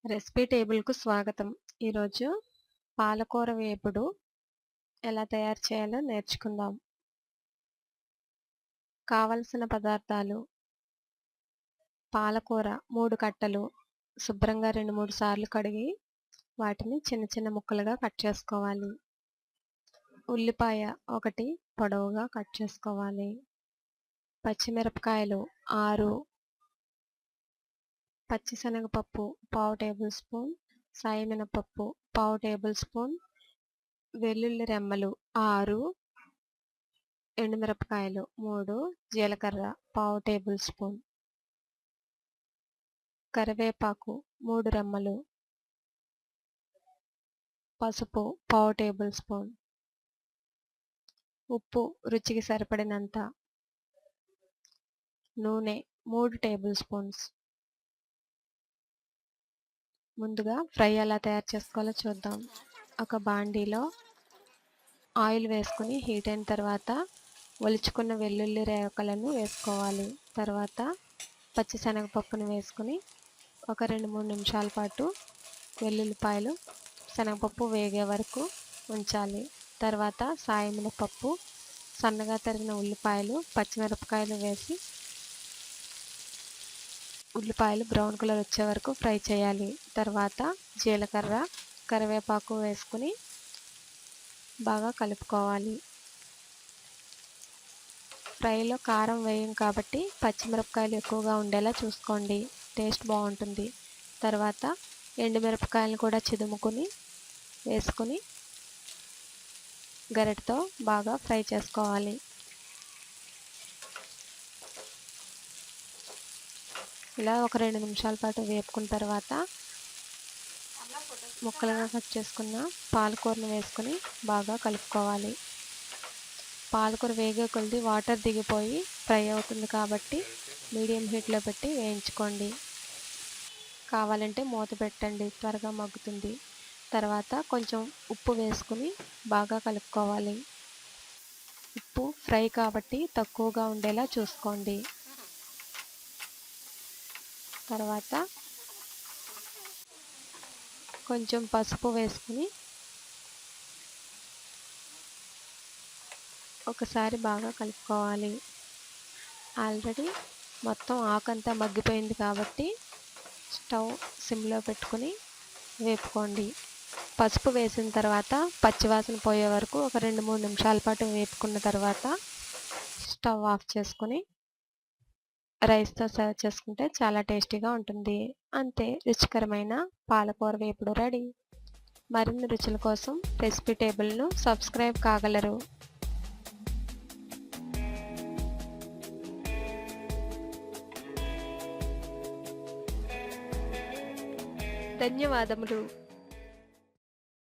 Recipe టేబుల్‌కు స్వాగతం. ఈరోజు పాలకూర వేపుడు ఎలా తయారు చేయాలో నేర్చుకుందాం. కావలసిన పదార్థాలు: పాలకూర 3 కట్టలు శుభ్రంగా 2, 3 సార్లు కడిగి వాటిని చిన్న చిన్న ముక్కలుగా కట్ చేసుకోవాలి. ఉల్లిపాయ 1 పొడవుగా కట్ చేసుకోవాలి. పచ్చిమిరపకాయలు 6, పచ్చిశనగపప్పు పావు టేబుల్ స్పూన్, సాయి మినపప్పు పావు టేబుల్ స్పూన్, వెల్లుల్లి రెమ్మలు 6, ఎండుమిరపకాయలు 3, జీలకర్ర పావు టేబుల్ స్పూన్, కరివేపాకు 3 రెమ్మలు, పసుపు పావు టేబుల్ స్పూన్, ఉప్పు రుచికి సరిపడినంత, నూనె 3 టేబుల్ స్పూన్స్. ముందుగా ఫ్రై ఎలా తయారు చేసుకోవాలో చూద్దాం. ఒక బాండీలో ఆయిల్ వేసుకుని హీట్ అయిన తర్వాత ఒలుచుకున్న వెల్లుల్లి రేఖలను వేసుకోవాలి. తర్వాత పచ్చిశనగపప్పును వేసుకుని ఒక 2-3 నిమిషాల పాటు వెల్లుల్లిపాయలు శనగపప్పు వేగే వరకు ఉంచాలి. తర్వాత సాయి మినపప్పు, సన్నగా తరిగిన ఉల్లిపాయలు, పచ్చిమిరపకాయలు వేసి ఉల్లిపాయలు బ్రౌన్ కలర్ వచ్చే వరకు ఫ్రై చేయాలి. తర్వాత జీలకర్ర, కరివేపాకు వేసుకుని బాగా కలుపుకోవాలి. ఫ్రైలో కారం వేయం కాబట్టి పచ్చిమిరపకాయలు ఎక్కువగా ఉండేలా చూసుకోండి, టేస్ట్ బాగుంటుంది. తర్వాత ఎండుమిరపకాయలను కూడా చిదుముకుని వేసుకుని గరిటెతో బాగా ఫ్రై చేసుకోవాలి. ఇలా ఒక 2 నిమిషాల పాటు వేపుకున్న తర్వాత ముక్కలుగా కట్ చేసుకున్న పాలకూరను వేసుకుని బాగా కలుపుకోవాలి. పాలకూర వేగే కొద్దీ వాటర్ దిగిపోయి ఫ్రై అవుతుంది కాబట్టి మీడియం హీట్లో పెట్టి వేయించుకోండి. కావాలంటే మూత పెట్టండి, త్వరగా మగ్గుతుంది. తర్వాత కొంచెం ఉప్పు వేసుకుని బాగా కలుపుకోవాలి. ఉప్పు ఫ్రై కాబట్టి తక్కువగా ఉండేలా చూసుకోండి. తర్వాత కొంచెం పసుపు వేసుకుని ఒకసారి బాగా కలుపుకోవాలి. ఆల్రెడీ మొత్తం ఆకంతా మగ్గిపోయింది కాబట్టి స్టవ్ సిమ్లో పెట్టుకుని వేపుకోండి. పసుపు వేసిన తర్వాత పచ్చివాసన పోయే వరకు ఒక 2-3 నిమిషాల పాటు వేపుకున్న తర్వాత స్టవ్ ఆఫ్ చేసుకుని రైస్తో సర్వ్ చేసుకుంటే చాలా టేస్టీగా ఉంటుంది. అంతే, రుచికరమైన పాలకూర వేపుడు రెడీ. మరిన్ని రుచుల కోసం రెసిపీ టేబుల్ను సబ్స్క్రైబ్ కాగలరు. ధన్యవాదములు.